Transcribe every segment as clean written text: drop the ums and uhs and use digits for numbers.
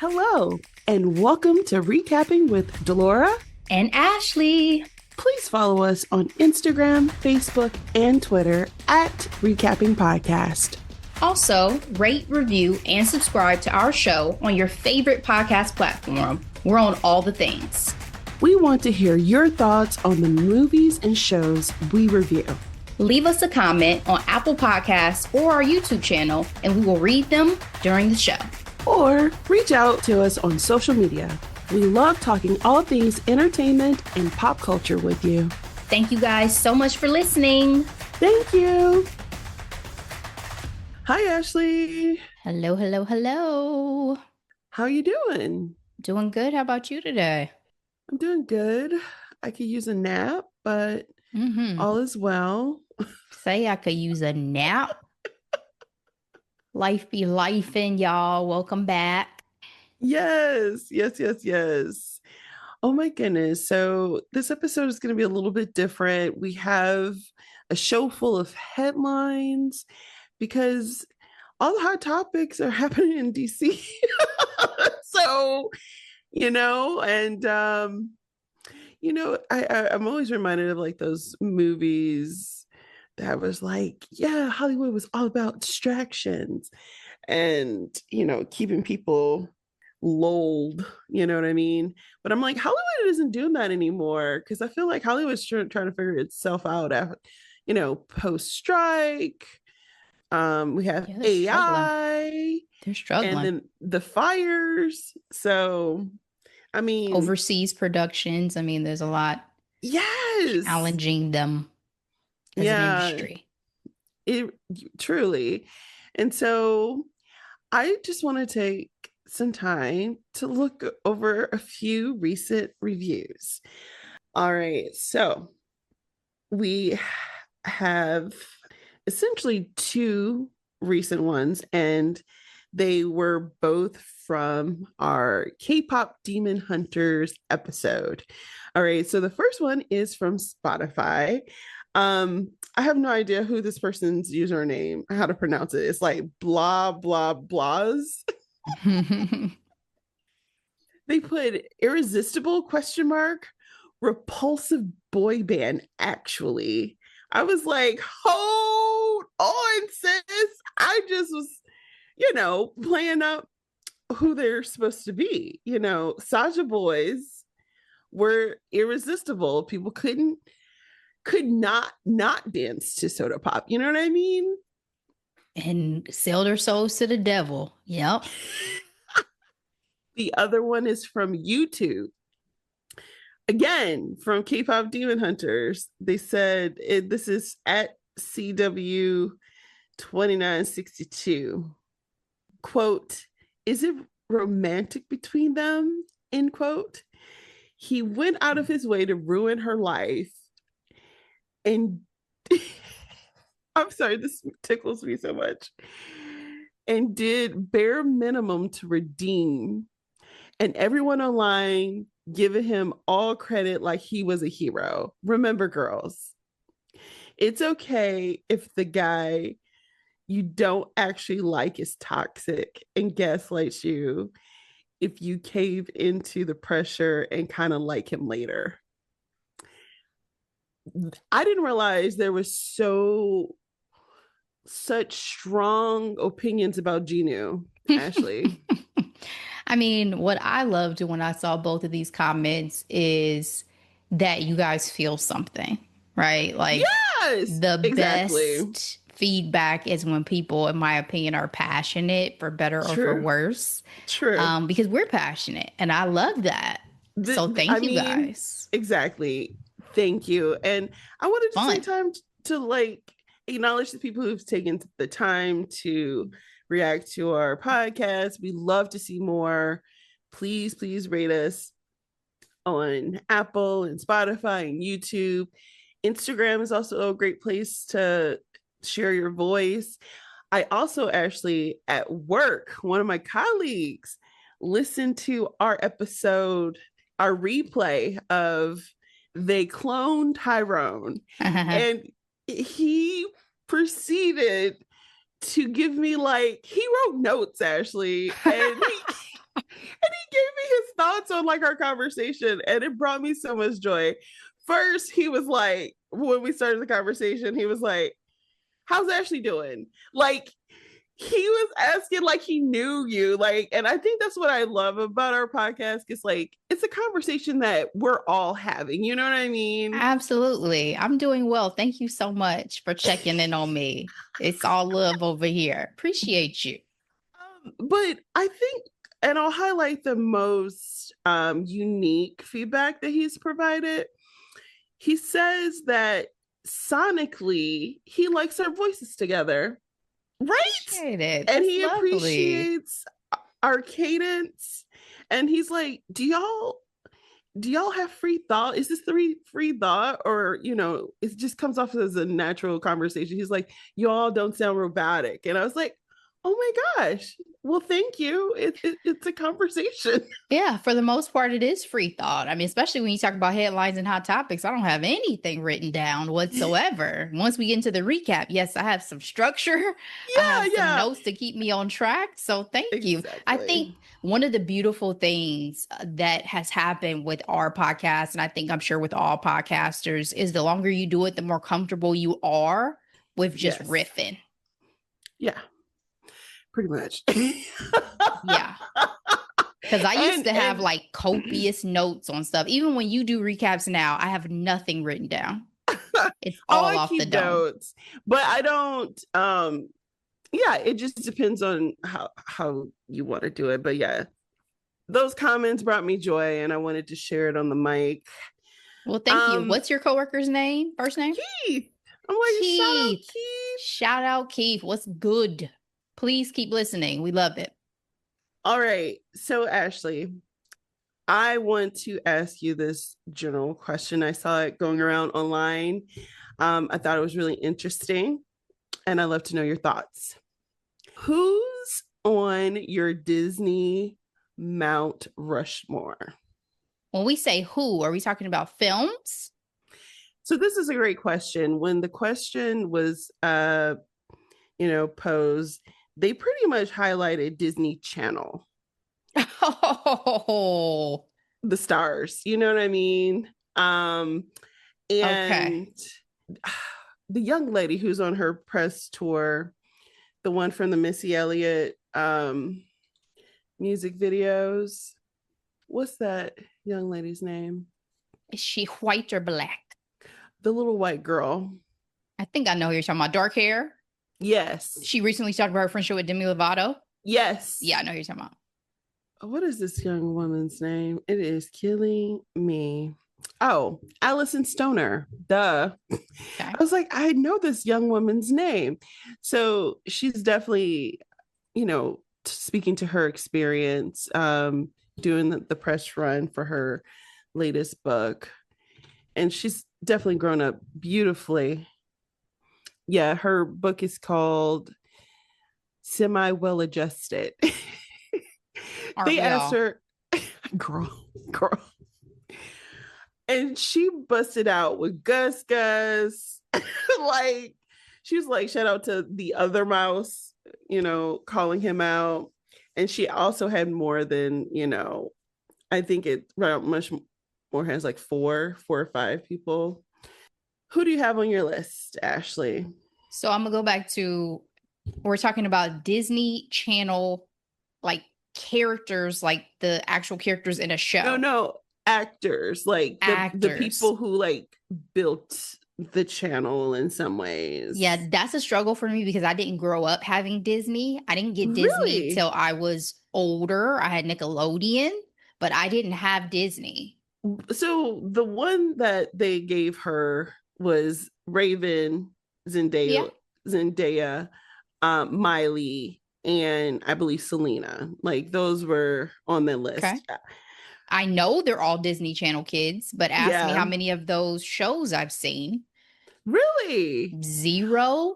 Hello, and welcome to Recapping with Delora and Ashley. Please follow us on Instagram, Facebook, and Twitter at Recapping Podcast. Also, rate, review, and subscribe to our show on your favorite podcast platform. We're on all the things. We want to hear your thoughts on the movies and shows we review. Leave us a comment on Apple Podcasts or our YouTube channel, and we will read them during the show. Or reach out to us on social media. We love talking all things entertainment and pop culture with you. Thank you guys so much for listening. Thank you. Hi, Ashley. Hello, hello, hello. How you doing? Doing good. How about you today? I'm doing good. I could use a nap, but all is well. Say I could use a nap. Life be lifing, y'all. Welcome back. Yes. Oh my goodness. So this episode is going to be a little bit different. We have a show full of headlines because all the hot topics are happening in DC. So, I'm always reminded of like those movies that was like, yeah, Hollywood was all about distractions and, keeping people lulled, you know what I mean? But I'm like, Hollywood isn't doing that anymore because I feel like Hollywood's trying to figure itself out after, post strike. We have AI. They're struggling. And then the fires. So, I mean, overseas productions. I mean, there's a lot. Yes. Challenging them as an industry. It truly. And so I just want to take some time to look over a few recent reviews. All right. So we have essentially two recent ones, and they were both from our K-Pop Demon Hunters episode. All right. So the first one is from Spotify. I have no idea who this person's username, how to pronounce it. It's like blah, blah, blahs. They put irresistible ? Repulsive boy band, actually. I was like, hold on, sis. I just was, playing up who they're supposed to be. Saja boys were irresistible. People could not dance to Soda Pop. You know what I mean? And sell their souls to the devil. Yep. The other one is from YouTube. Again, from K-Pop Demon Hunters. They said, this is at CW2962. Quote, is it romantic between them? End quote. He went out of his way to ruin her life. And I'm sorry, this tickles me so much. And did bare minimum to redeem. And everyone online giving him all credit like he was a hero. Remember, girls, it's okay if the guy you don't actually like is toxic and gaslights you if you cave into the pressure and kind of like him later. I didn't realize there was such strong opinions about Genu, Ashley. I mean, what I loved when I saw both of these comments is that you guys feel something, right? Like, yes, the best feedback is when people, in my opinion, are passionate for better or for worse. True. Because we're passionate, and I love that. So thank you guys. Exactly. Thank you. And I wanted to take time to like acknowledge the people who've taken the time to react to our podcast. We love to see more. Please rate us on Apple and Spotify and YouTube. Instagram is also a great place to share your voice. I also actually at work, one of my colleagues listened to our episode, our replay of They Cloned Tyrone. And he proceeded to give me he wrote notes, Ashley, and thoughts on like our conversation, and it brought me so much joy. First, he was like, when we started the conversation, he was like, how's Ashley doing? Like, he was asking like he knew you. Like, and I think that's what I love about our podcast. It's like, it's a conversation that we're all having. You know what I mean? Absolutely. I'm doing well. Thank you so much for checking in on me. It's all love over here. Appreciate you. But I think, and I'll highlight the most unique feedback that he's provided. He says that sonically, he likes our voices together. Right? Appreciate it. And That's he lovely. appreciates our cadence. And he's like, do y'all have free thought? Is this free thought? Or, it just comes off as a natural conversation. He's like, y'all don't sound robotic. And I was like, oh my gosh. Well, thank you. It's a conversation. Yeah, for the most part, it is free thought. I mean, especially when you talk about headlines and hot topics, I don't have anything written down whatsoever. Once we get into the recap, yes, I have some structure. I have some notes to keep me on track. So thank you. I think one of the beautiful things that has happened with our podcast, and I think I'm sure with all podcasters, is the longer you do it, the more comfortable you are with just riffing. Yeah. Pretty much. Yeah. Because I used to have like copious notes on stuff. Even when you do recaps now, I have nothing written down. It's all off the dome. Notes, but I don't. It just depends on how you want to do it. But yeah, those comments brought me joy, and I wanted to share it on the mic. Well, thank you. What's your coworker's name? First name? Keith. I'm like, Keith. Shout out Keith. What's good? Please keep listening. We love it. All right. So, Ashley, I want to ask you this general question. I saw it going around online. I thought it was really interesting, and I'd love to know your thoughts. Who's on your Disney Mount Rushmore? When we say who, are we talking about films? So this is a great question. When the question was, posed, they pretty much highlighted Disney Channel. Oh, the stars, you know what I mean? And the young lady who's on her press tour, the one from the Missy Elliott music videos. What's that young lady's name? Is she white or black? The little white girl. I think I know who you're talking about. Dark hair? Yes. She recently started her friendship with Demi Lovato? Yes. Yeah, I know who you're talking about. What is this young woman's name? It is killing me. Oh, Allison Stoner. Duh. Okay. I was like, I know this young woman's name. So she's definitely, speaking to her experience, doing the press run for her latest book. And she's definitely grown up beautifully. Yeah, her book is called Semi Well Adjusted. They asked her, girl. And she busted out with Gus. Like, she was like, shout out to the other mouse, calling him out. And she also had more than, I think it much more has like four or five people. Who do you have on your list, Ashley? So I'm going to go back to, we're talking about Disney Channel, like characters, like the actual characters in a show. No, actors, like the people who like built the channel in some ways. Yeah, that's a struggle for me because I didn't grow up having Disney. I didn't get Disney till I was older. I had Nickelodeon, but I didn't have Disney. So the one that they gave her was Raven, Zendaya, Miley, and I believe Selena. Like, those were on the list. Okay. I know they're all Disney Channel kids, but ask me how many of those shows I've seen. Really? 0.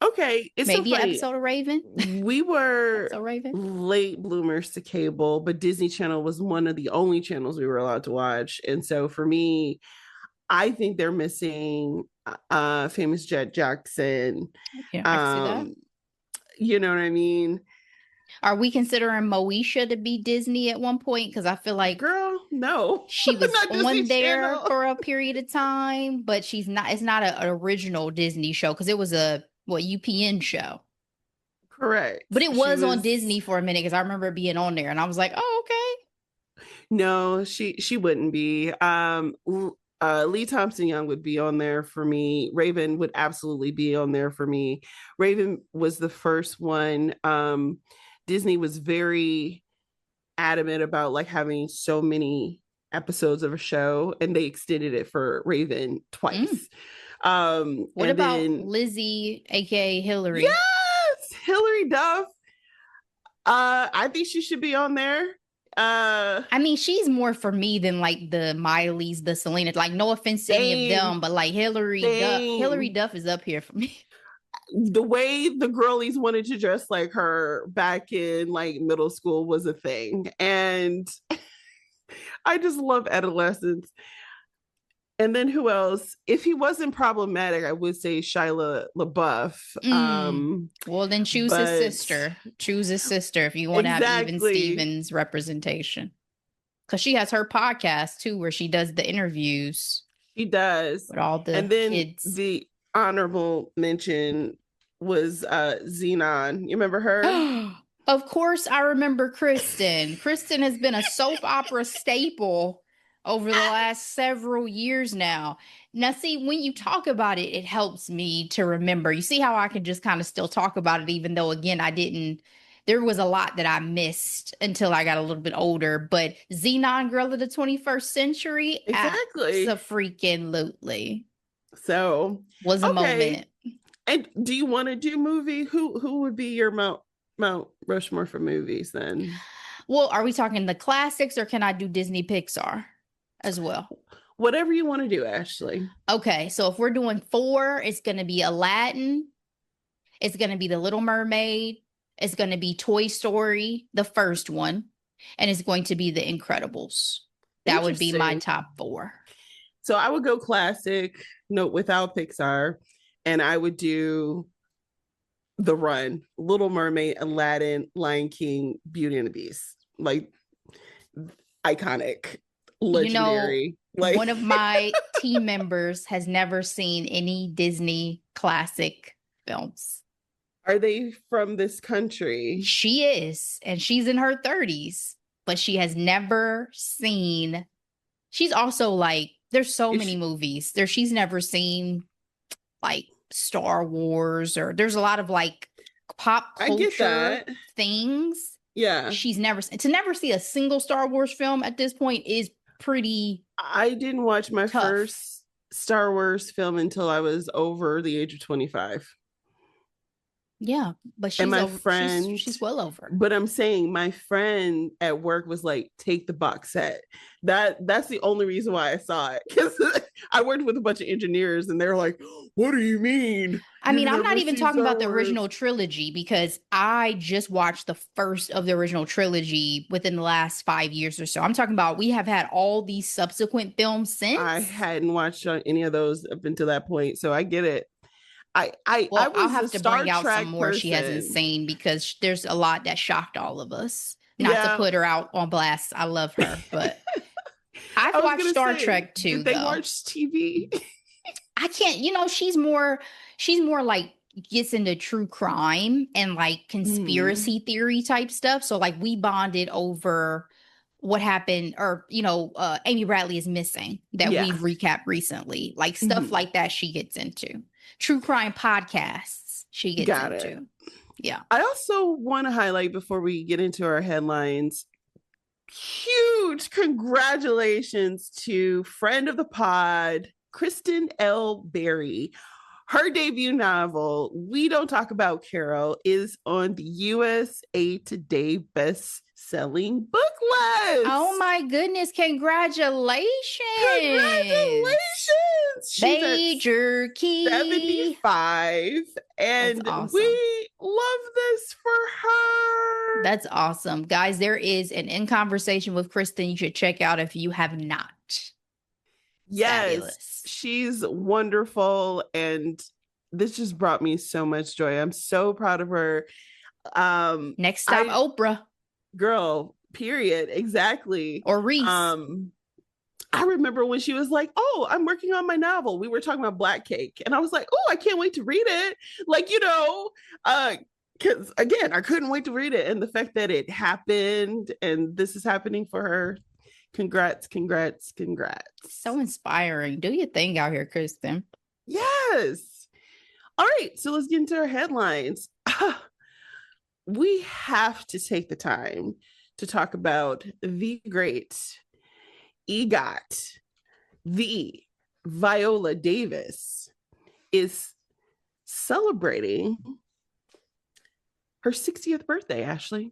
Okay. It's maybe so an episode of Raven. We were late bloomers to cable, but Disney Channel was one of the only channels we were allowed to watch. And so for me, I think they're missing Famous Jet Jackson. Yeah, I see that. You know what I mean? Are we considering Moesha to be Disney at one point? Because I feel like, girl, no, she was not Disney on there Channel. for a period of time, but she's not. It's not an original Disney show because it was a UPN show. Correct. But it She was on was Disney for a minute because I remember it being on there, and I was like, "Oh, no, she wouldn't be. Lee Thompson Young would be on there for me. Raven would absolutely be on there for me. Raven was the first one. Disney was very adamant about like having so many episodes of a show, and they extended it for Raven twice. what And about then Lizzie, aka Hillary?" yes, Hillary Duff. I think she should be on there. I mean, she's more for me than like the Miley's, the Selena. Like, no offense to any of them, but like Hillary Duff is up here for me. The way the girlies wanted to dress like her back in like middle school was a thing, and I just love adolescence. And then who else? If he wasn't problematic, I would say Shia LaBeouf. Well, then choose his sister. Choose his sister if you want to have even Stevens representation. Because she has her podcast too, where she does the interviews. She does. With all the and then kids. The honorable mention was Xenon. You remember her? Of course, I remember Kristen. Kristen has been a soap opera staple over the last several years now. Now, see, when you talk about it, it helps me to remember. You see how I can just kind of still talk about it, even though, again, there was a lot that I missed until I got a little bit older. But Xenon Girl of the 21st Century, exactly. Freaking-lutely. So, was a moment. And do you want to do movie? Who would be your Mount Rushmore for movies then? Well, are we talking the classics or can I do Disney Pixar as well? Whatever you want to do, Ashley. Okay, so if we're doing 4, it's going to be Aladdin. It's going to be The Little Mermaid. It's going to be Toy Story, the first one. And it's going to be The Incredibles. That would be my top 4. So I would go classic, note without Pixar. And I would do The Run, Little Mermaid, Aladdin, Lion King, Beauty and the Beast. Like, iconic, legendary. Like, one of my team members has never seen any Disney classic films. Are they from this country? She is, and she's in her 30s, but she has never seen. She's also like, there's so many movies there. She's never seen like Star Wars, or there's a lot of like pop culture things. Yeah. She's never see a single Star Wars film at this point is pretty. I didn't watch my first Star Wars film until I was over the age of 25. Yeah, but she's she's well over. But I'm saying my friend at work was like, take the box set. That's the only reason why I saw it, because I worked with a bunch of engineers and they're like, what do you mean? I mean, I'm not even talking about the original trilogy, because I just watched the first of the original trilogy within the last 5 years or so. I'm talking about we have had all these subsequent films since. I hadn't watched any of those up until that point, so I get it. I'll have to bring out some more she hasn't seen, because there's a lot that shocked all of us. Not to put her out on blast. I love her, but I've watched Star Trek too. Did they watch TV? I can't, she's more like gets into true crime and like conspiracy theory type stuff. So like we bonded over what happened, or Amy Bradley is missing, that we've recapped recently. Like stuff like that she gets into. True crime podcasts she gets into. Yeah. I also want to highlight, before we get into our headlines, huge congratulations to friend of the pod, Kristen L. Berry. Her debut novel, We Don't Talk About Carol, is on the USA Today best-selling book list. Oh my goodness, congratulations. Major key. 75. And awesome. We love this for her. That's awesome. Guys, there is an In Conversation with Kristen you should check out if you have not. Yes, fabulous. She's wonderful, and this just brought me so much joy. I'm so proud of her. Next stop, Oprah. Girl, period. Exactly. Or Reese. I remember when she was like, "Oh, I'm working on my novel." We were talking about Black Cake, and I was like, "Oh, I can't wait to read it." Like, because again, I couldn't wait to read it, and the fact that it happened, and this is happening for her. Congrats, congrats, congrats. So inspiring. Do your thing out here, Kristen. Yes. All right, so let's get into our headlines. We have to take the time to talk about the great EGOT, the Viola Davis, is celebrating her 60th birthday, Ashley.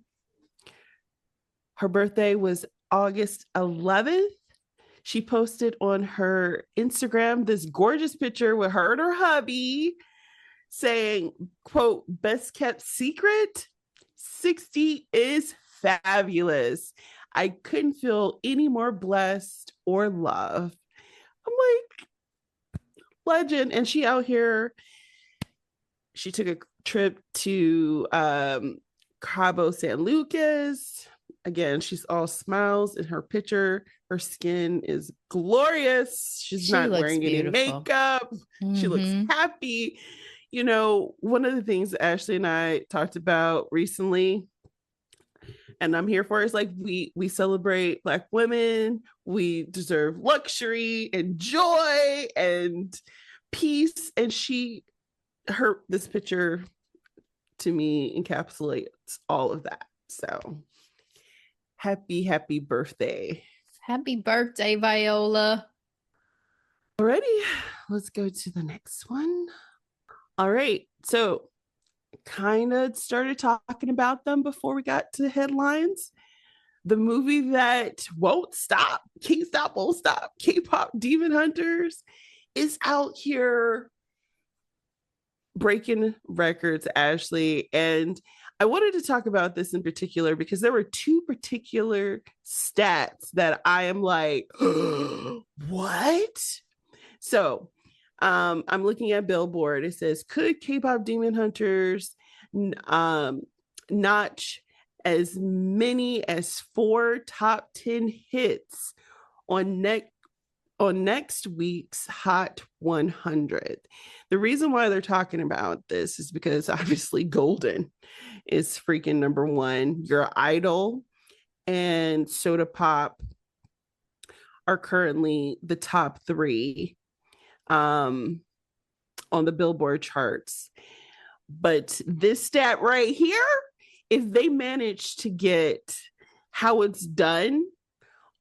Her birthday was August 11th. She posted on her Instagram this gorgeous picture with her and her hubby saying, quote, "Best kept secret, 60 is fabulous. I couldn't feel any more blessed or loved." I'm like, legend. And she out here, she took a trip to Cabo San Lucas. Again, she's all smiles in her picture. Her skin is glorious. She not wearing beautiful. Any makeup. Mm-hmm. She looks happy. One of the things Ashley and I talked about recently, and I'm here for, is like we celebrate Black women. We deserve luxury and joy and peace. And this picture to me encapsulates all of that. So happy birthday. Happy birthday, Viola. Alrighty, let's go to the next one. All right, so kind of started talking about them before we got to the headlines. The movie that won't stop, can't stop, won't stop, K-Pop Demon Hunters, is out here breaking records, Ashley. And I wanted to talk about this in particular because there were two particular stats that I am like, what? So I'm looking at Billboard. It says, could K-Pop Demon Hunters notch as many as 4 top 10 hits on next week's Hot 100? The reason why they're talking about this is because obviously Golden is freaking number 1. Your Idol and Soda Pop are currently the top 3 on the Billboard charts. But this stat right here, if they manage to get How It's Done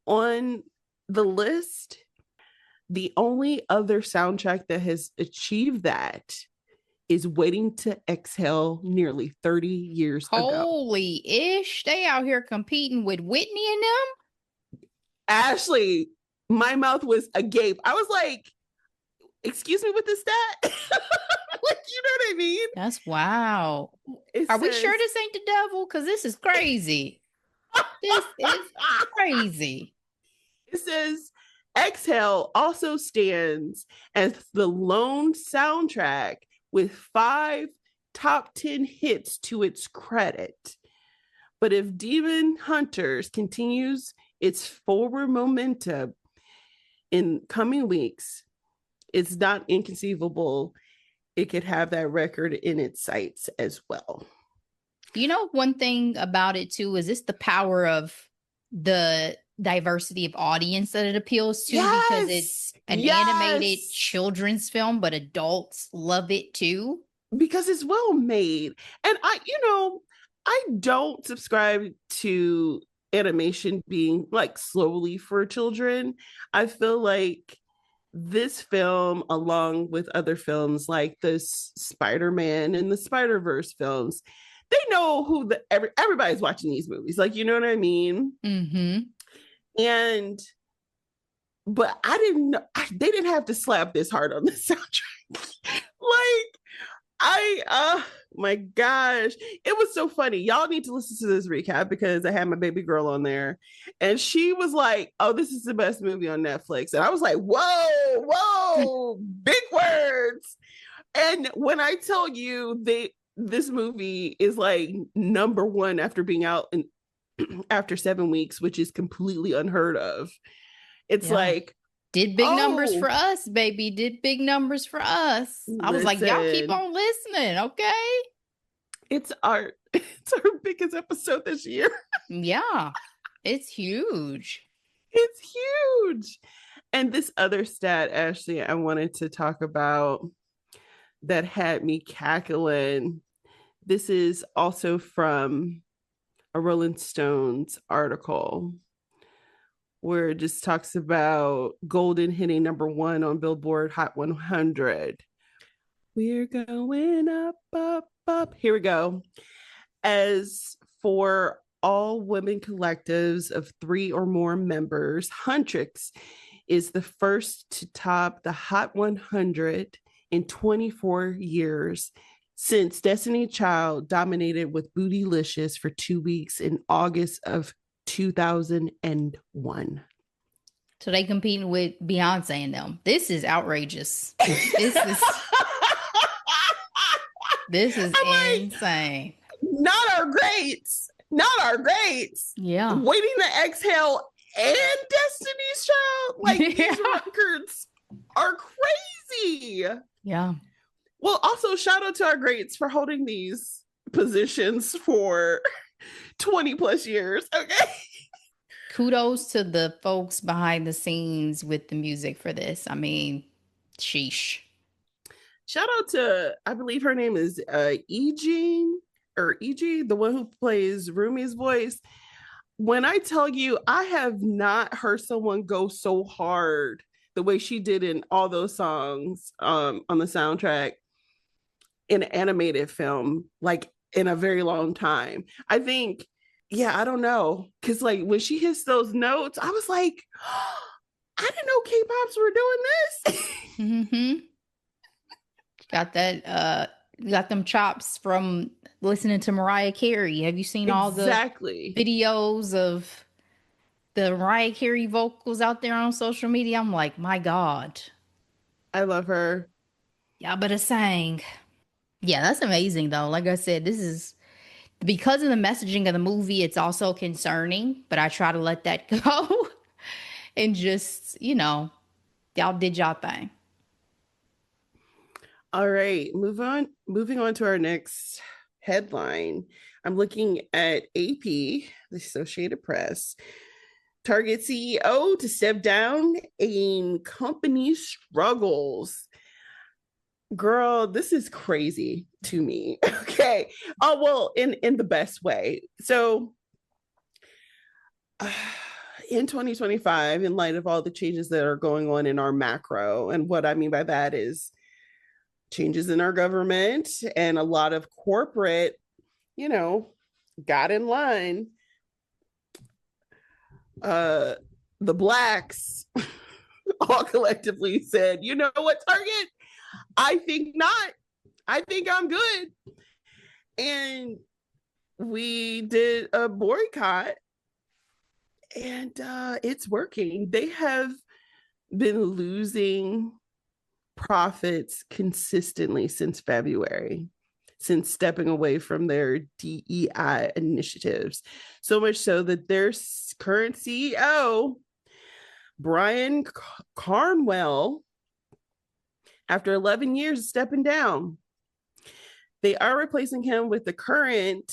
on the list, the only other soundtrack that has achieved that is Waiting to Exhale nearly 30 years ago. Holy ish. They out here competing with Whitney and them? Ashley, my mouth was agape. I was like, excuse me with this stat? Like, you know what I mean? That's wow. Are we sure this ain't the devil? Because this is crazy. This is crazy. It says Exhale also stands as the lone soundtrack with 5 top 10 hits to its credit. But if Demon Hunters continues its forward momentum in coming weeks, it's not inconceivable it could have that record in its sights as well. One thing about it too is it's the power of the diversity of audience that it appeals to, because it's an animated children's film, but adults love it too. Because it's well made. And I don't subscribe to animation being like slowly for children. I feel like this film, along with other films like the Spider-Man and the Spider-Verse films, they know who everybody's watching these movies. Like, you know what I mean? Mm-hmm. But I didn't know, they didn't have to slap this hard on the soundtrack. My gosh, it was so funny. Y'all need to listen to this recap because I had my baby girl on there and she was like, "Oh, this is the best movie on Netflix." And I was like, whoa, big words. And when I tell you this movie is like number one after being out in after 7 weeks, which is completely unheard of. It's like, did big numbers for us, baby. Did big numbers for us. I was like, y'all keep on listening, okay? It's our biggest episode this year. Yeah, it's huge. It's huge. And this other stat, Ashley, I wanted to talk about that had me cackling. This is also from a Rolling Stones article where it just talks about Golden hitting number one on Billboard Hot 100. We're going up, up, up. Here we go. As for all women collectives of 3 or more members, Huntrix is the first to top the Hot 100 in 24 years since Destiny Child dominated with Bootylicious for 2 weeks in August of 2001. So they competing with Beyonce and them. This is outrageous. This is insane. Not our greats. Not our greats. Yeah. Waiting to Exhale and Destiny's Child. Like, these records are crazy. Yeah. Well, also shout out to our greats for holding these positions for 20 plus years. Okay. Kudos to the folks behind the scenes with the music for this. I mean, sheesh. Shout out to, I believe her name is E.G., the one who plays Rumi's voice. When I tell you, I have not heard someone go so hard the way she did in all those songs on the soundtrack in an animated film, like in a very long time. I think, I don't know. Cause like when she hits those notes, I was like, oh, I didn't know K-Pops were doing this. Mm-hmm. Got that, got them chops from listening to Mariah Carey. Have you seen all the videos of the Mariah Carey vocals out there on social media? I'm like, my God. I love her. Y'all better sing. Yeah, that's amazing though. Like I said, this is because of the messaging of the movie, it's also concerning, but I try to let that go and just, y'all did y'all thing. All right, moving on to our next headline. I'm looking at AP, the Associated Press. Target CEO to step down in company struggles. Girl, this is crazy to me. Okay. Oh, well, in the best way. So in 2025, in light of all the changes that are going on in our macro, and what I mean by that is changes in our government and a lot of corporate, got in line. The Blacks all collectively said, you know what, Target? I think not. I think I'm good. And we did a boycott and it's working. They have been losing profits consistently since February, since stepping away from their DEI initiatives. So much so that their current CEO, Brian Carnwell, after 11 years of stepping down, they are replacing him with the current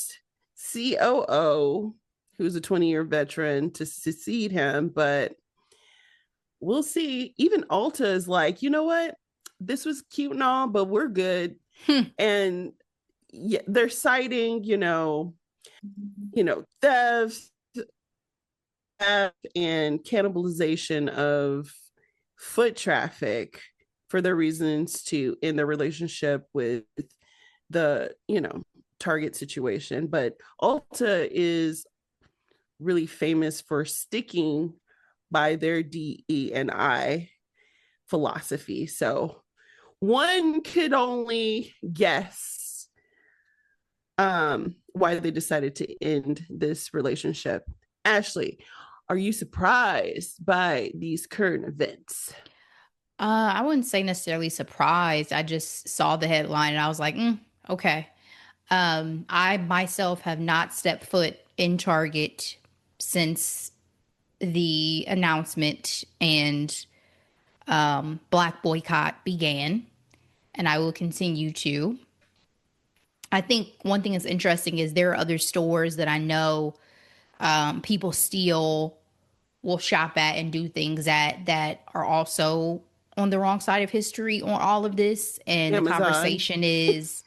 COO, who's a 20-year veteran, to succeed him. But we'll see. Even Ulta is like, you know what? This was cute and all, but we're good. And they're citing, theft and cannibalization of foot traffic for their reasons to end their relationship with the, Target situation. But Ulta is really famous for sticking by their DE&I philosophy. So one could only guess why they decided to end this relationship. Ashley, are you surprised by these current events? I wouldn't say necessarily surprised. I just saw the headline and I was like, okay. I myself have not stepped foot in Target since the announcement and Black boycott began, and I will continue to. I think one thing that's interesting is there are other stores that I know people still will shop at and do things at that are also on the wrong side of history on all of this. And the Amazon. conversation is,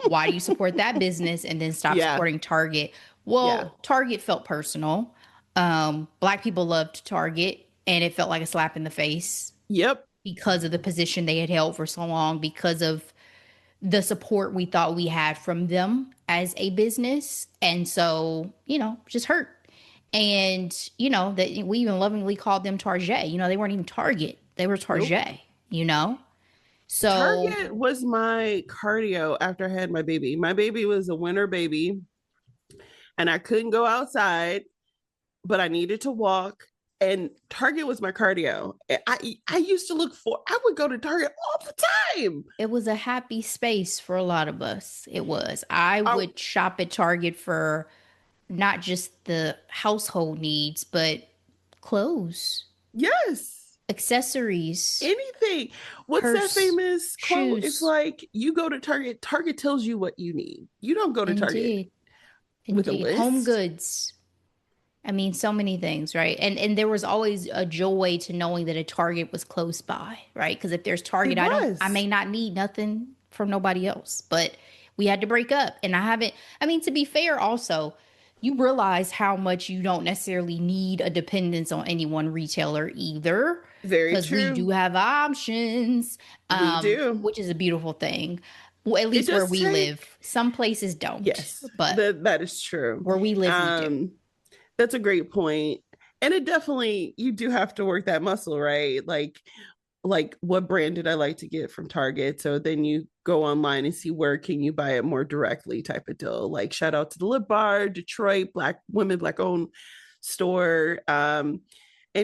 why do you support that business and then stop Yeah. supporting Target? Yeah. Well, Target felt personal. Black people loved Target, and it felt like a slap in the face Yep. because of the position they had held for so long, because of the support we thought we had from them as a business. And so, just hurt. And, that we even lovingly called them Target. They weren't even Target. They were Nope. Target. So Target was my cardio after I had my baby. My baby was a winter baby, and I couldn't go outside, but I needed to walk. And Target was my cardio. I used to I would go to Target all the time. it was a happy space for a lot of us. It was. I I, would shop at Target for not just the household needs, but clothes, yes. accessories, Anything. What's that purse, famous quote? It's shoes. like you go to Target, Target tells you what you need. You don't go to Target Indeed. with a Indeed. Home list. goods. I mean, so many things, right? And there was always a joy to knowing that a Target was close by, right? Because if there's It Target, I was. may not need nothing from nobody else. But we had to break up. And I haven't, I mean, to be fair, also, you realize how much you don't necessarily need a dependence on any one retailer either. Very Because we true. do have options, We do. which is a beautiful thing. Well, at It least where does we take, live. Some places don't, yes, but that is true. where we live, we do. That's a great point. And it definitely, you do have to work that muscle, right? Like what brand did I like to get from Target? So then you go online and see where can you buy it more directly type of deal. Like shout out to the Lip Bar, Detroit, Black women, Black owned store, and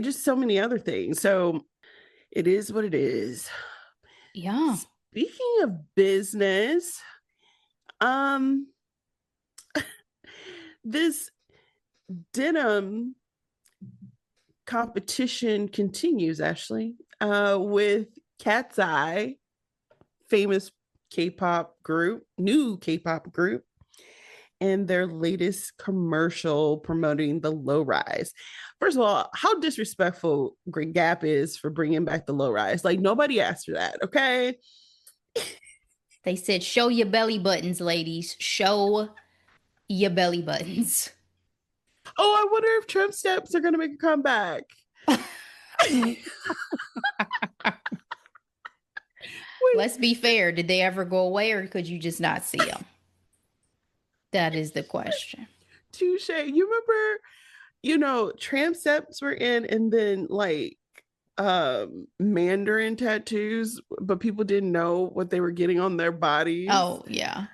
just so many other things. So it is what it is. Yeah. Speaking of business, um, this denim competition continues, Ashley, with Katseye, famous K-pop group, new K-pop group, and their latest commercial promoting the low rise. First of all, how disrespectful Great Gap is for bringing back the low rise. Like nobody asked for that, okay? They said, show your belly buttons, ladies. Show your belly buttons. Oh, I wonder if Trump steps are going to make a comeback. Let's be fair. Did they ever go away or could you just not see them? That is the question. Touche. You remember, tramp steps were in, and then like Mandarin tattoos, but people didn't know what they were getting on their bodies. Oh, yeah.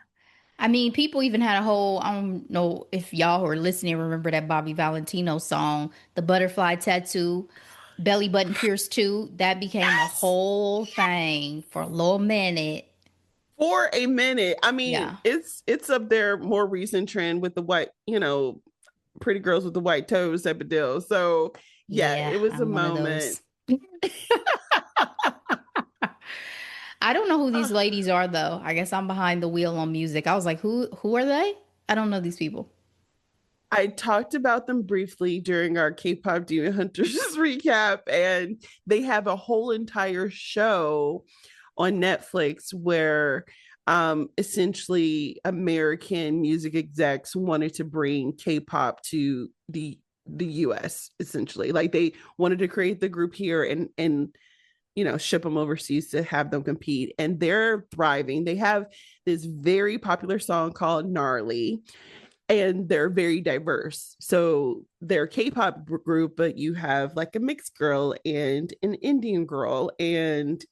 I mean, people even had a whole, I don't know if y'all who are listening remember that Bobby Valentino song, The Butterfly Tattoo, Belly Button Pierce too. That became a Yes. whole thing for a little minute. For a minute. I mean, Yeah. it's up there, more recent trend with the white, pretty girls with the white toes type of deal. So yeah, Yeah, it was a I'm one of moment. those. I don't know who these Uh, ladies are though. I guess I'm behind the wheel on music. I was like, who are they? I don't know these people. I talked about them briefly during our K-pop Demon Hunters recap, and they have a whole entire show on Netflix where essentially American music execs wanted to bring K-pop to the US essentially. Like they wanted to create the group here and ship them overseas to have them compete, and they're thriving. They have this very popular song called Gnarly, and they're very diverse. So they're a K-pop group, but you have like a mixed girl and an Indian girl, and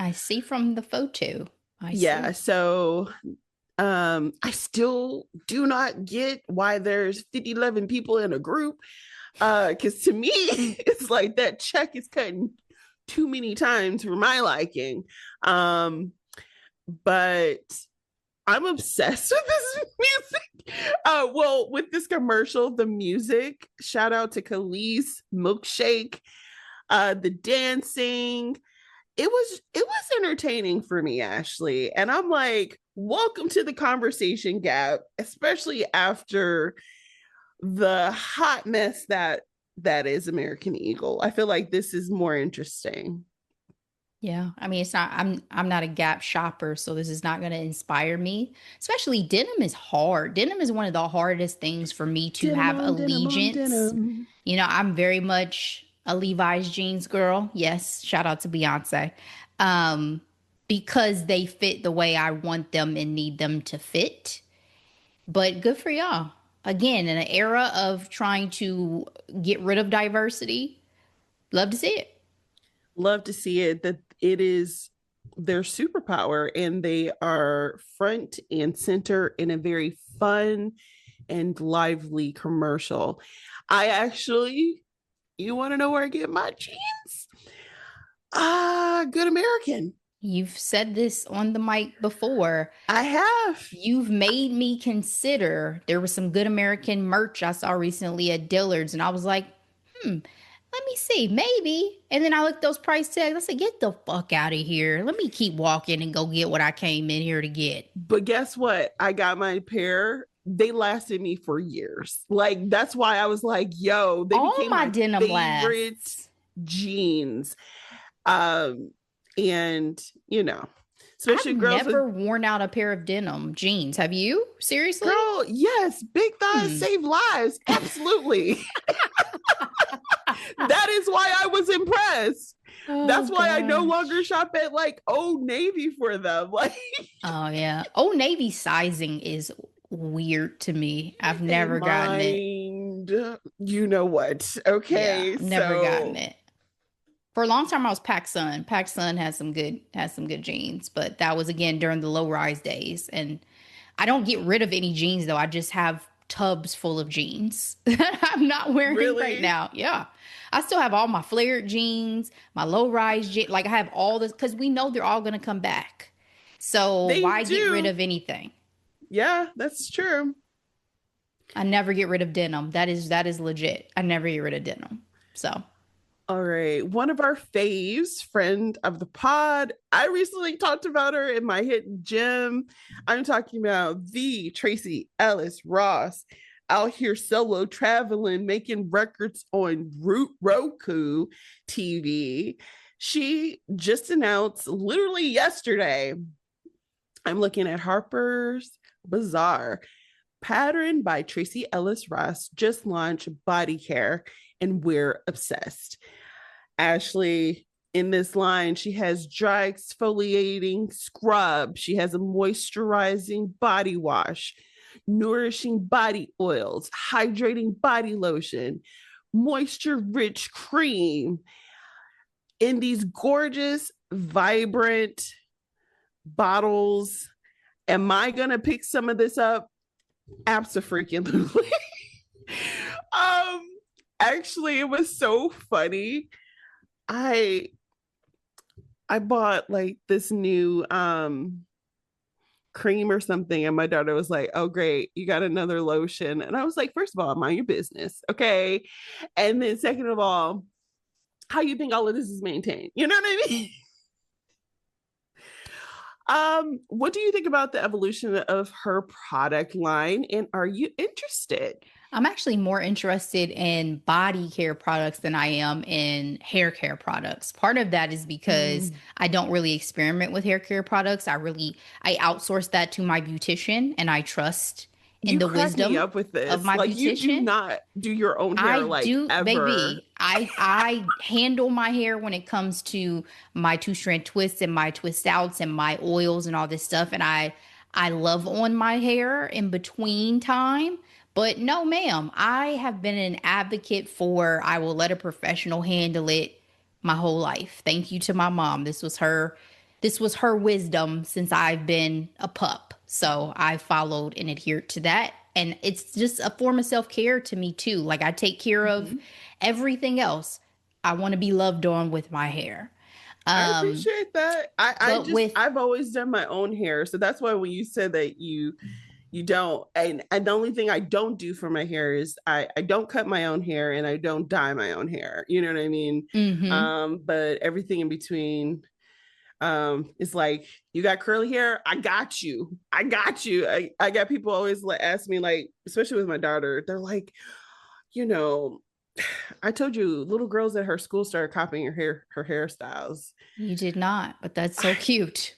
I see from the photo. I yeah. see. So I still do not get why there's 50, 11 people in a group. Because to me, it's like that check is cutting too many times for my liking. But I'm obsessed with this music. Well, with this commercial, the music, shout out to Khalees, Milkshake, the dancing. It was entertaining for me, Ashley. And I'm like, welcome to the conversation gap, especially after the hot mess that is American Eagle. I feel like this is more interesting. Yeah, I mean, it's not. I'm not a Gap shopper, so this is not going to inspire me. Especially denim is hard. Denim is one of the hardest things for me to Denim have on denim on allegiance. denim. You know, I'm very much a Levi's jeans girl. Yes, shout out to Beyonce. Um, because they fit the way I want them and need them to fit. But good for y'all. Again, in an era of trying to get rid of diversity, love to see it. Love to see it. That it is their superpower, and they are front and center in a very fun and lively commercial. I actually, you want to know where I get my jeans? Good American. You've said this on the mic before. I have. You've made me consider. There was some Good American merch I saw recently at Dillard's, and I was like, let me see, maybe. And then I looked those price tags. I said, get the fuck out of here. Let me keep walking and go get what I came in here to get. But guess what? I got my pair. They lasted me for years. Like, that's why I was like, yo, they All became my my denim favorite lasts. jeans. And especially I've girls never with, worn out a pair of denim jeans. Have you? Seriously? girl, yes, big thighs save lives. Absolutely. That is why I was impressed. That's why I no longer shop at like Old Navy for them. Like, oh yeah, Old Navy sizing is weird to me. I've never gotten it. You know what? Okay, Yeah, I've never gotten it. For a long time, I was PacSun. PacSun has some good jeans, but that was again during the low rise days. And I don't get rid of any jeans though. I just have tubs full of jeans that I'm not wearing right now. Yeah. I still have all my flared jeans, my low rise jeans. Like I have all this because we know they're all going to come back. So why get rid of anything? Yeah, that's true. I never get rid of denim. That is legit. I never get rid of denim. So. All right. One of our faves, friend of the pod. I recently talked about her in my hidden gem. I'm talking about the Tracy Ellis Ross, out here solo traveling, making records on Roku TV. She just announced literally yesterday. I'm looking at Harper's Bazaar. Pattern by Tracy Ellis Ross just launched body care, and we're obsessed. Ashley, in this line, she has dry exfoliating scrub. She has a moisturizing body wash, nourishing body oils, hydrating body lotion, moisture rich cream in these gorgeous, vibrant bottles. Am I going to pick some of this up? Absolutely. Actually, it was so funny. I bought like this new cream or something, and my daughter was like, oh great, you got another lotion. And I was like, first of all, mind your business, okay? And then second of all, how you think all of this is maintained? You know what I mean? What do you think about the evolution of her product line, and are you interested? I'm actually more interested in body care products than I am in hair care products. Part of that is because I don't really experiment with hair care products. I outsource that to my beautician, and I trust in the wisdom up with this. Of my like, beautician. You do not do your own hair, ever. Baby. I handle my hair when it comes to my 2-strand twists and my twist outs and my oils and all this stuff. And I love on my hair in between time. But no, ma'am, I have been an advocate for I will let a professional handle it my whole life. Thank you to my mom. This was her wisdom since I've been a pup. So I followed and adhered to that. And it's just a form of self-care to me too. Like I take care of everything else. I want to be loved on with my hair. I Um, appreciate that. but with I've always done my own hair. So that's why when you said that you don't, and the only thing I don't do for my hair is I don't cut my own hair and I don't dye my own hair. You know what I mean? mm-hmm. But everything in between, it's like, you got curly hair, I got you. I got you. I got people always like ask me, like, especially with my daughter, they're like, you know, I told you little girls at her school started copying her hairstyles. You did not, but that's so I, cute.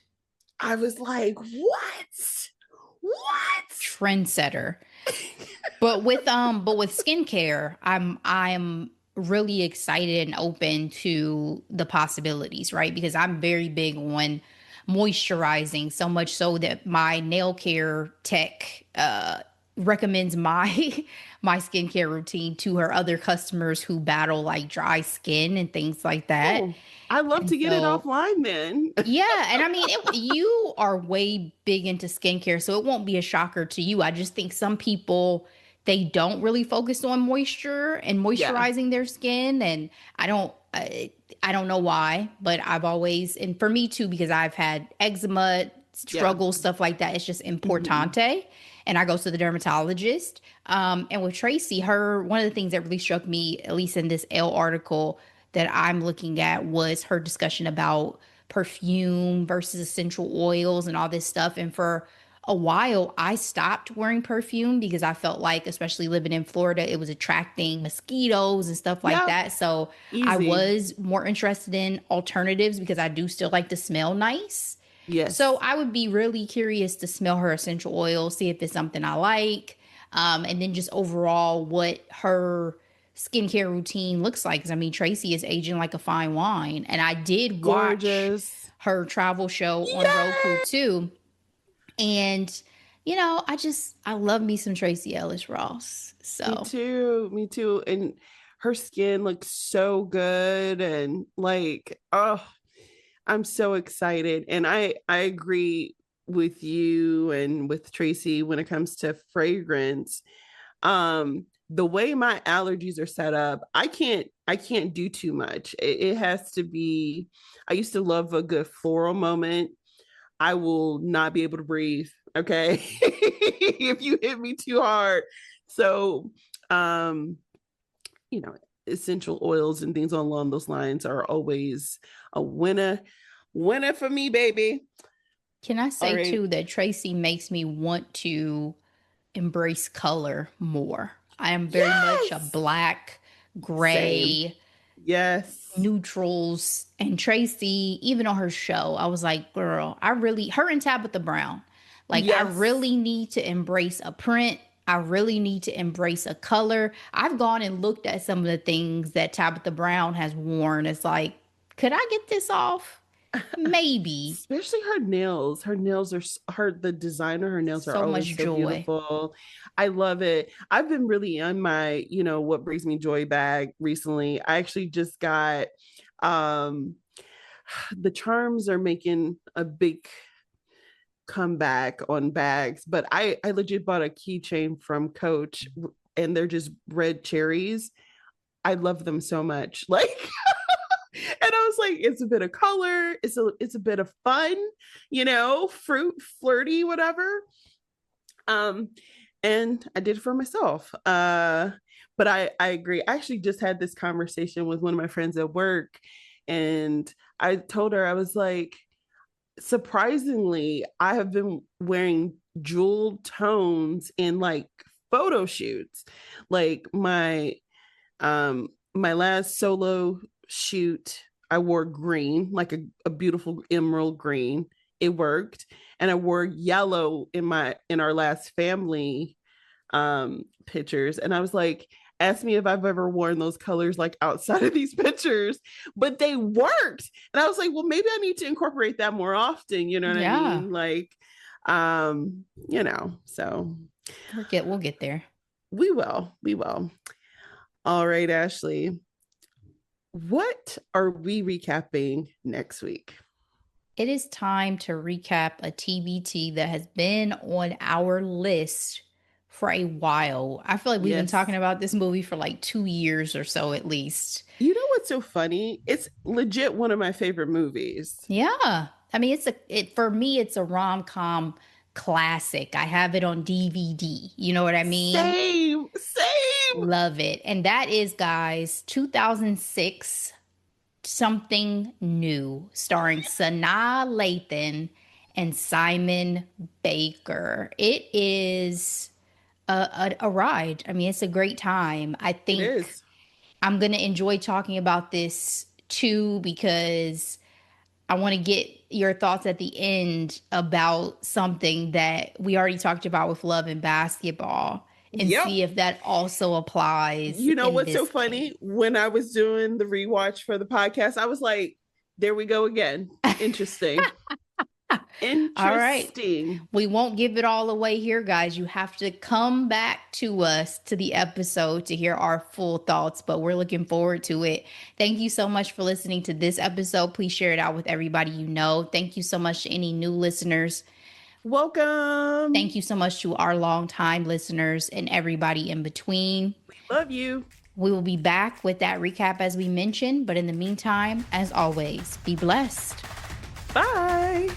I was like, what? Trendsetter. But with skincare, I'm really excited and open to the possibilities, right? Because I'm very big on moisturizing, so much so that my nail care tech recommends my my skincare routine to her other customers who battle like dry skin and things like that. Oh, I love And to get it so offline then. yeah, and I mean, you are way big into skincare, so it won't be a shocker to you. I just think some people they don't really focus on moisture and Yeah. moisturizing their skin, and I don't know why, but I've always and for me too because I've had eczema Yeah. struggles stuff like that. It's just Mhm. importante, and I go to the dermatologist. And with Tracy, her one of the things that really struck me, at least in this Elle article that I'm looking at, was her discussion about perfume versus essential oils and all this stuff. And for a while, I stopped wearing perfume because I felt like, especially living in Florida, it was attracting mosquitoes and stuff like Yep. that. So I Easy. was more interested in alternatives because I do still like to smell nice. So Yes. I would be really curious to smell her essential oil, see if it's something I like, and then just overall what her skincare routine looks like. Because I mean, Tracy is aging like a fine wine, and I did watch Gorgeous. her travel show on Roku Yes. too. And I love me some Tracy Ellis Ross. Me So too. Me too. And her skin looks so good and like, oh, I'm so excited. And I agree with you and with Tracy when it comes to fragrance. The way my allergies are set up, I can't do too much. It has to be, I used to love a good floral moment. I will not be able to breathe. Okay. If you hit me too hard. So, um, you know, essential oils and things along those lines are always a winner for me, baby. can I All say right. too that Tracy makes me want to embrace color more. I am very much a Yes. black, Same. gray, Yes. neutrals. And Tracy, even on her show, I was like, girl, her and Tabitha Brown, like, I Yes. really need to embrace a print. I really need to embrace a color. I've gone and looked at some of the things that Tabitha Brown has worn. It's like, could I get this off? Maybe. Especially her nails. Her nails are the designer, her nails are So much always so joy. beautiful. I love it. I've been really on my, what brings me joy bag recently. I actually just got um the charms are making a big comeback on bags, but I legit bought a keychain from Coach and they're just red cherries. I love them so much. Like, and I was like, it's a bit of color, it's a bit of fun, fruit, flirty, whatever. Um, and I did it for myself. But I agree. I actually just had this conversation with one of my friends at work, and I told her, I was like, surprisingly, I have been wearing jewel tones in like photo shoots. Like my last solo shoot, I wore green, like a beautiful emerald green. It worked. And I wore yellow in our last family pictures. And I was like, ask me if I've ever worn those colors like outside of these pictures, but they worked. And I was like, well, maybe I need to incorporate that more often, you know what I Yeah. mean? Like, so We'll get there. we will. All right, Ashley, what are we recapping next week? It is time to recap a TBT that has been on our list for a while. I feel like we've been talking Yes. about this movie for like 2 years or so at least. You know what's so funny? It's legit one of my favorite movies. Yeah. I mean, for me, it's a rom-com classic. I have it on DVD. You know what I mean? Same, same. Love it. And that is, guys, 2006 Something New, starring Sanaa Lathan and Simon Baker. It is a ride. I mean, it's a great time. I It think is. I'm going to enjoy talking about this too, because I want to get your thoughts at the end about something that we already talked about with Love and Basketball, and Yep. see if that also applies You know in what's so this case. funny? When I was doing the rewatch for the podcast, I was like, there we go again. Interesting. All right. Interesting. We won't give it all away here, guys. You have to come back to us to the episode to hear our full thoughts, but we're looking forward to it. Thank you so much for listening to this episode. Please share it out with everybody you know. Thank you so much to any new listeners. Welcome. Thank you so much to our longtime listeners and everybody in between. Love you. We will be back with that recap as we mentioned, but in the meantime, as always, be blessed. Bye.